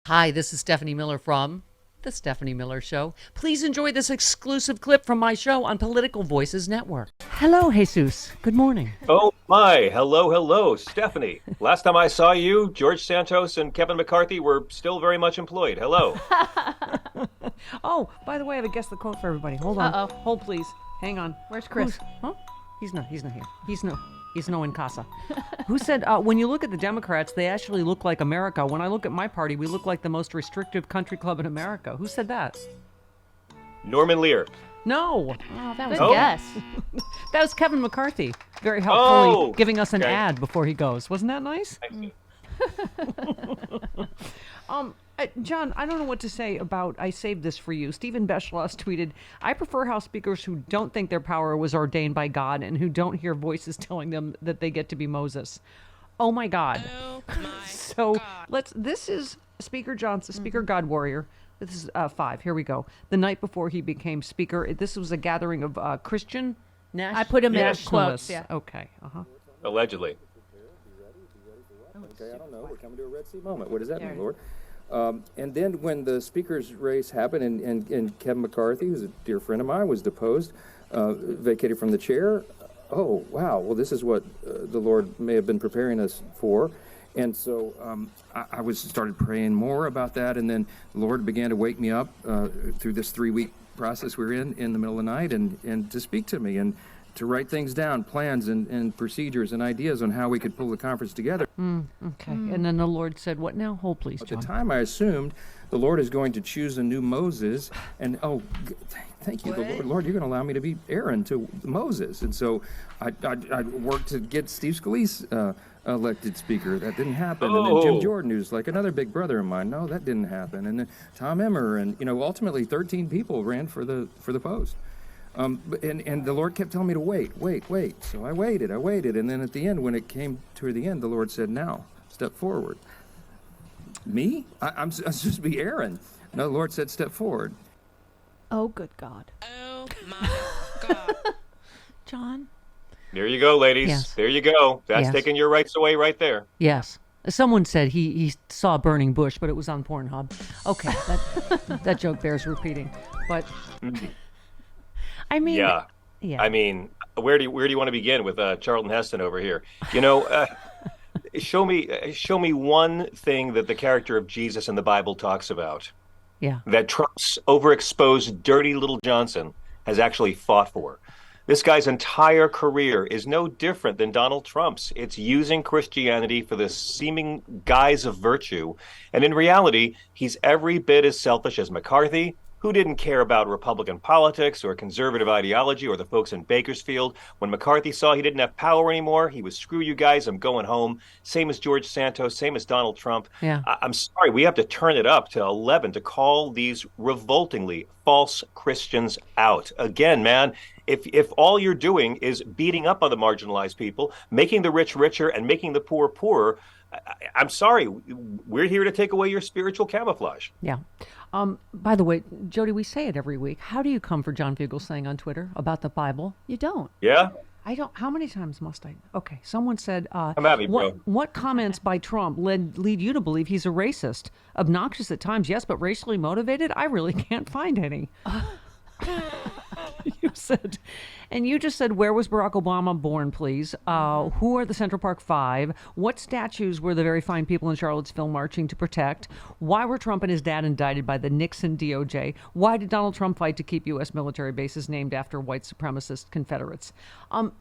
Hi, this is Stephanie Miller from The Stephanie Miller Show. Please enjoy this exclusive clip from my show on Political Voices Network. Hello, Jesus. Good morning. Oh my, hello, Stephanie. Last time I saw you, George Santos and Kevin McCarthy were still very much employed. Hello. Oh, by the way, I have a guess the quote for everybody. Hold on. Hold, please. Hang on. Where's Chris? Huh? He's not here. He's no in casa. Who said, when you look at the Democrats, they actually look like America. When I look at my party, we look like the most restrictive country club in America. Who said that? Norman Lear. No. Oh, that was Oh. a guess. That was Kevin McCarthy. Very helpfully Oh, giving us an okay. ad before he goes. Wasn't that nice? Thank you. John, I don't know what to say about, I saved this for you. Stephen Beschloss tweeted, I prefer House speakers who don't think their power was ordained by God and who don't hear voices telling them that they get to be Moses. Oh my God. So this is Speaker Johnson, Speaker God Warrior. This is 5. Here we go. The night before he became speaker, this was a gathering of Christian I put him in nationalists. quotes. Yeah. Okay. Allegedly. Okay, I don't know. We're coming to a Red Sea moment. What does that mean, Lord? And then when the speaker's race happened and Kevin McCarthy, who's a dear friend of mine, was deposed, vacated from the chair, oh, wow, well, this is what the Lord may have been preparing us for. And so I started praying more about that, and then the Lord began to wake me up through this 3-week process we're in the middle of the night and to speak to me and to write things down, plans and procedures and ideas on how we could pull the conference together. Okay. And then the Lord said, what now? Hold, please, At John. the time, I assumed the Lord is going to choose a new Moses, and thank you, the Lord, you're going to allow me to be Aaron to Moses. And so I worked to get Steve Scalise elected speaker. That didn't happen. And then Jim Jordan, who's like another big brother of mine. No, that didn't happen. And then Thom Emmer, and ultimately 13 people ran for the post. And the Lord kept telling me to wait. So I waited. And then at the end, when it came to the end, the Lord said, now, step forward. Me? I'm supposed to be Aaron. No, the Lord said, step forward. Oh, good God. Oh my God. John? There you go, ladies. Yes. There you go. That's Yes. taking your rights away right there. Yes. Someone said he saw a burning bush, but it was on Pornhub. Okay, that joke bears repeating. But I mean, Yeah. yeah. I mean, where do you want to begin with Charlton Heston over here? Show me one thing that the character of Jesus in the Bible talks about Yeah. that Trump's overexposed, dirty little Johnson has actually fought for. This guy's entire career is no different than Donald Trump's. It's using Christianity for the seeming guise of virtue. And in reality, he's every bit as selfish as McCarthy, who didn't care about Republican politics or conservative ideology or the folks in Bakersfield. When McCarthy saw he didn't have power anymore, he was, screw you guys, I'm going home. Same as George Santos, same as Donald Trump. Yeah. I'm sorry, we have to turn it up to 11 to call these revoltingly false Christians out. Again, man, if all you're doing is beating up on the marginalized people, making the rich richer and making the poor poorer, I'm sorry, we're here to take away your spiritual camouflage. Yeah. By the way, Jody, we say it every week. How do you come for John Fugelsang on Twitter about the Bible? You don't. Yeah? I don't. How many times must I? Okay. Someone said, Come at me, bro. What comments by Trump lead you to believe he's a racist? Obnoxious at times, yes, but racially motivated? I really can't find any. You said, and you just said, where was Barack Obama born, please? Who are the Central Park Five? What statues were the very fine people in Charlottesville marching to protect? Why were Trump and his dad indicted by the Nixon DOJ? Why did Donald Trump fight to keep U.S. military bases named after white supremacist Confederates?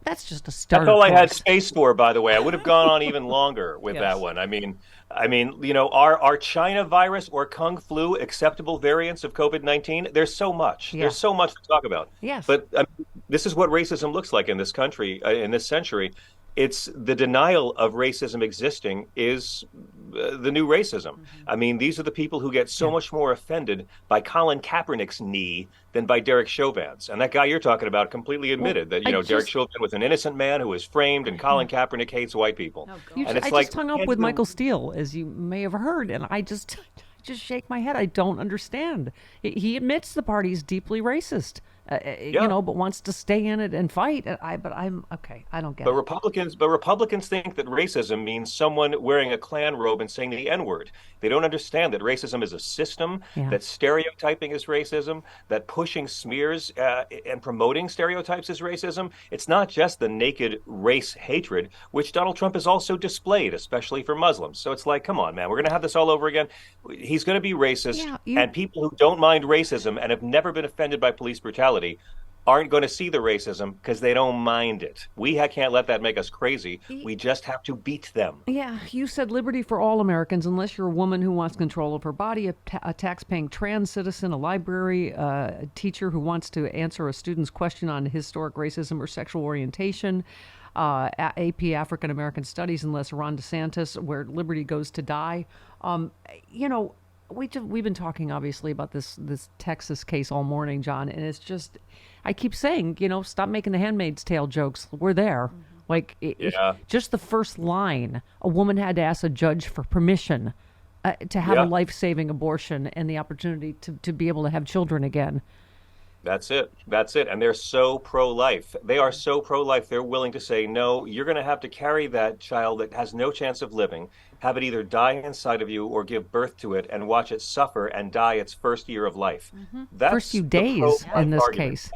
That's just a start. That's all I had space for, by the way. I would have gone on even longer with Yes. that one. I mean, are China virus or Kung flu acceptable variants of COVID-19? There's so much. Yeah. There's so much to talk about. Yes. But this is what racism looks like in this country, in this century. It's the denial of racism existing is the new racism. Mm-hmm. I mean, these are the people who get so much more offended by Colin Kaepernick's knee than by Derek Chauvin's. And that guy you're talking about completely admitted that, Derek Chauvin was an innocent man who was framed, and Colin Kaepernick hates white people. And it's I like, just hung up with Michael Steele, as you may have heard, and I just shake my head. I don't understand. He admits the party is deeply racist, but wants to stay in it and fight. But I'm okay. I don't get But it. Republicans think that racism means someone wearing a Klan robe and saying the N-word. They don't understand that racism is a system, Yeah. that stereotyping is racism, that pushing smears and promoting stereotypes is racism. It's not just the naked race hatred, which Donald Trump has also displayed, especially for Muslims. So it's like, come on, man, we're going to have this all over again. He's going to be racist, and people who don't mind racism and have never been offended by police brutality aren't going to see the racism because they don't mind it. We can't let that make us crazy. We just have to beat them. Yeah, you said liberty for all Americans, unless you're a woman who wants control of her body, a tax-paying trans citizen, a library, a teacher who wants to answer a student's question on historic racism or sexual orientation, AP African American Studies, unless Ron DeSantis, where liberty goes to die. We've been talking obviously about this Texas case all morning, John, and it's just, I keep saying, stop making the Handmaid's Tale jokes. We're there. Like, just the first line, a woman had to ask a judge for permission to have a life-saving abortion and the opportunity to be able to have children again. That's it. And they're so pro-life. They are so pro-life. They're willing to say, no, you're going to have to carry that child that has no chance of living, have it either die inside of you or give birth to it and watch it suffer and die its first year of life. That's First few days in this case.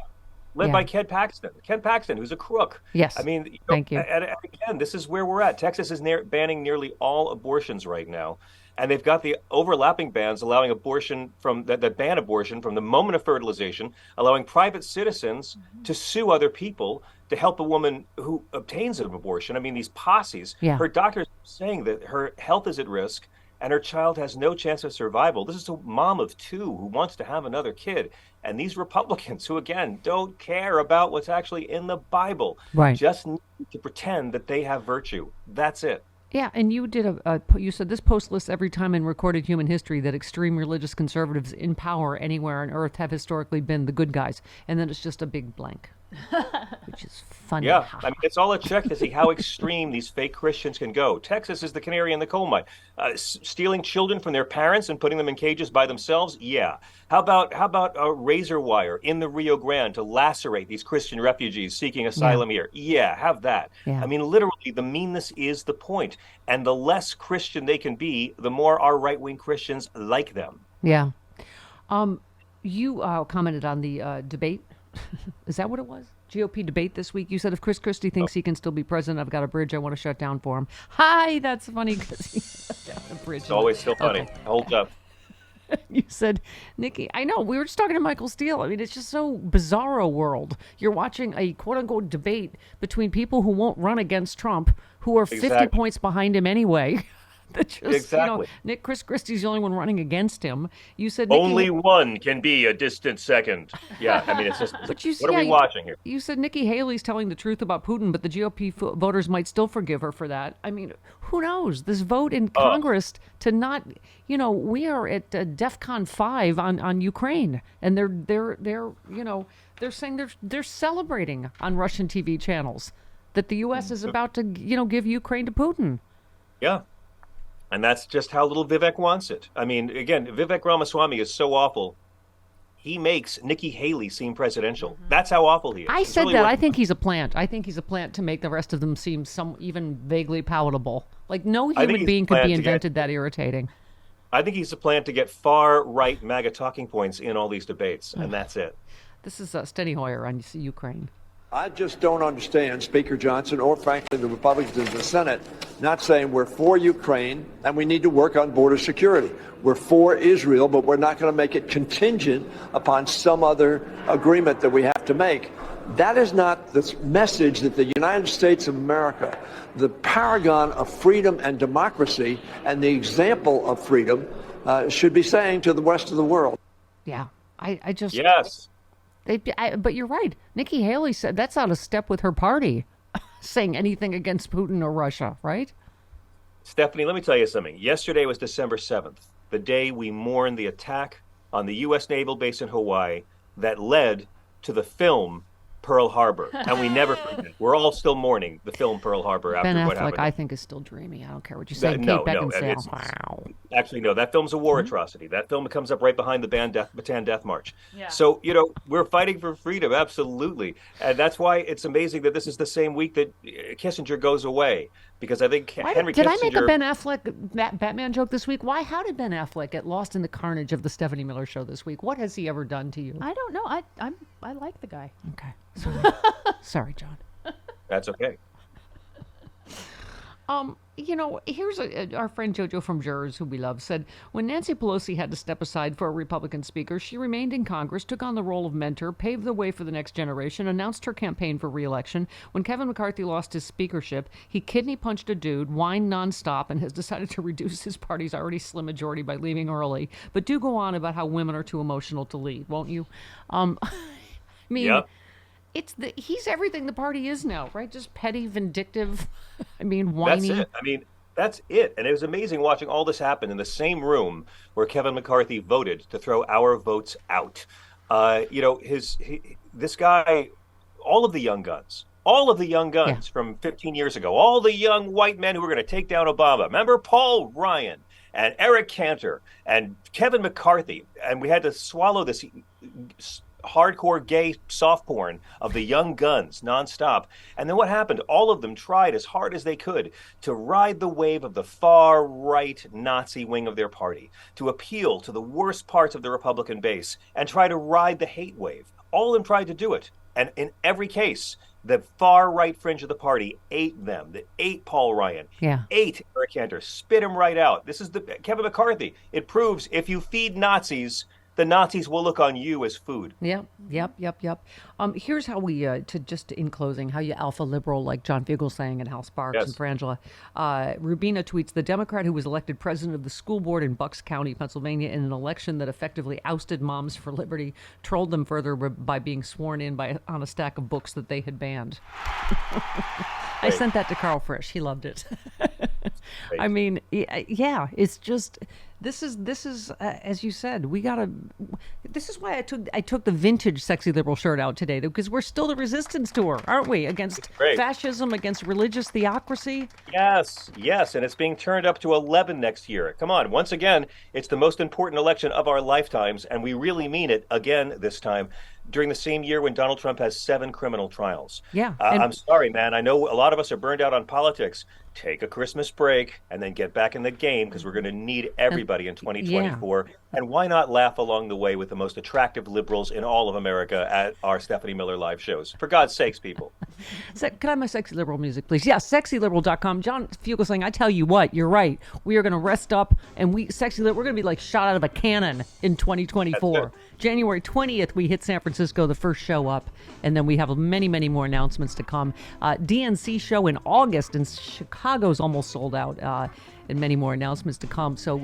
Led by Ken Paxton, who's a crook. Yes. I mean, thank you. And again, this is where we're at. Texas is banning nearly all abortions right now. And they've got the overlapping bans allowing abortion that ban abortion from the moment of fertilization, allowing private citizens to sue other people to help a woman who obtains an abortion. I mean, these posses, her doctor's saying that her health is at risk and her child has no chance of survival. This is a mom of two who wants to have another kid. And these Republicans who, again, don't care about what's actually in the Bible, just need to pretend that they have virtue. That's it. Yeah, and you did you said this post lists every time in recorded human history that extreme religious conservatives in power anywhere on earth have historically been the good guys. And then it's just a big blank, which is funny. Yeah, I mean, it's all a check to see how extreme these fake Christians can go. Texas is the canary in the coal mine. Stealing children from their parents and putting them in cages by themselves? Yeah. How about a razor wire in the Rio Grande to lacerate these Christian refugees seeking asylum here? Yeah, have that. Yeah. I mean, literally, the meanness is the point. And the less Christian they can be, the more our right-wing Christians like them. Yeah. You commented on the debate. Is that what it was? GOP debate this week. You said if Chris Christie thinks he can still be president, I've got a bridge I want to shut down for him. Hi, that's funny because he shut down the bridge. It's always still funny. Okay. Hold up. You said, Nikki, I know, we were just talking to Michael Steele. I mean, it's just so bizarro world. You're watching a quote-unquote debate between people who won't run against Trump, who are 50 points behind him anyway. Chris Christie's the only one running against him. You said only one can be a distant second. Yeah, I mean, it's just, what are we watching here? You said Nikki Haley's telling the truth about Putin, but the GOP voters might still forgive her for that. I mean, who knows? This vote in Congress to not, we are at DEFCON 5 on Ukraine, and they're saying they're celebrating on Russian TV channels that the U.S. is about to, give Ukraine to Putin. Yeah. And that's just how little Vivek wants it. I mean, again, Vivek Ramaswamy is so awful. He makes Nikki Haley seem presidential. That's how awful he is. I said really that. I think he's a plant. I think he's a plant to make the rest of them seem even vaguely palatable. Like no human being could be invented that irritating. I think he's a plant to get far right MAGA talking points in all these debates, and that's it. This is Steny Hoyer on Ukraine. I just don't understand Speaker Johnson or, frankly, the Republicans in the Senate not saying we're for Ukraine and we need to work on border security. We're for Israel, but we're not going to make it contingent upon some other agreement that we have to make. That is not the message that the United States of America, the paragon of freedom and democracy and the example of freedom, should be saying to the rest of the world. Yeah, I just... Yes. But you're right. Nikki Haley said that's out of step with her party, saying anything against Putin or Russia, right? Stephanie, let me tell you something. Yesterday was December 7th, the day we mourned the attack on the U.S. naval base in Hawaii that led to the film Pearl Harbor, and we never forget. We're all still mourning the film Pearl Harbor after Ben what Affleck, happened. I think, is still dreamy. I don't care what you say. That- Kate no, Beckinsale. wow. Actually, no, that film's a war atrocity. That film comes up right behind the Bataan Death March. Yeah. So, we're fighting for freedom, absolutely. And that's why it's amazing that this is the same week that Kissinger goes away, because I think Henry Did Kissinger... I make a Ben Affleck Batman joke this week? Why? How did Ben Affleck get lost in the carnage of the Stephanie Miller Show this week? What has he ever done to you? I don't know. I like the guy. Okay. Sorry. Sorry, John. That's okay. Here's our friend JoJo from Jurors, who we love, said, when Nancy Pelosi had to step aside for a Republican speaker, she remained in Congress, took on the role of mentor, paved the way for the next generation, announced her campaign for re-election. When Kevin McCarthy lost his speakership, he kidney punched a dude, whined nonstop, and has decided to reduce his party's already slim majority by leaving early. But do go on about how women are too emotional to lead, won't you? I mean... Yep. He's everything the party is now, right? Just petty, vindictive. I mean, whiny. That's it. I mean, that's it. And it was amazing watching all this happen in the same room where Kevin McCarthy voted to throw our votes out. This guy, all of the young guns from 15 years ago, all the young white men who were going to take down Obama. Remember Paul Ryan and Eric Cantor and Kevin McCarthy, and we had to swallow this hardcore gay soft porn of the young guns nonstop. And then what happened? All of them tried as hard as they could to ride the wave of the far right Nazi wing of their party, to appeal to the worst parts of the Republican base and try to ride the hate wave. All of them tried to do it. And in every case, the far right fringe of the party ate them. They ate Paul Ryan, ate Eric Cantor, spit him right out. This is Kevin McCarthy. It proves if you feed Nazis, the Nazis will look on you as food. Yep. Here's how we, in closing, how you alpha liberal like John Fugelsang and Hal Sparks and Frangela. Rubina tweets, the Democrat who was elected president of the school board in Bucks County, Pennsylvania, in an election that effectively ousted Moms for Liberty, trolled them further by being sworn in on a stack of books that they had banned. I sent that to Carl Frisch. He loved it. I mean, yeah, it's just... This is as you said, this is why I took the vintage sexy liberal shirt out today, because we're still the resistance tour, aren't we? Against fascism, against religious theocracy. Yes, and it's being turned up to 11 next year. Come on, once again, it's the most important election of our lifetimes, and we really mean it again this time, during the same year when Donald Trump has 7 criminal trials. Yeah. I'm sorry, man. I know a lot of us are burned out on politics. Take a Christmas break and then get back in the game, because we're going to need everybody in 2024. Yeah. And why not laugh along the way with the most attractive liberals in all of America at our Stephanie Miller live shows? For God's sakes, people. Can I have my sexy liberal music, please? Yeah, sexyliberal.com. John Fugelsang, I tell you what, you're right. We are going to rest up, and we're going to be like shot out of a cannon in 2024. January 20th, we hit San Francisco, the first show up, and then we have many, many more announcements to come. DNC show in August, and Chicago's almost sold out, and many more announcements to come. So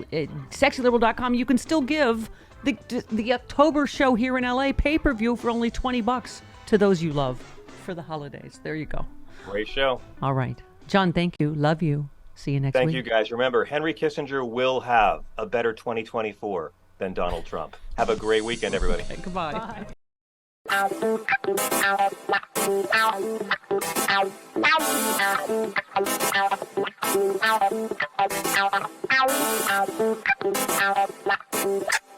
sexyliberal.com, you can still give the October show here in LA pay-per-view for only $20 to those you love for the holidays. There you go. Great show. All right. John, thank you. Love you. See you next week. Thank you, guys. Remember, Henry Kissinger will have a better 2024 than Donald Trump. Have a great weekend, everybody. Okay, goodbye. Bye. Ow.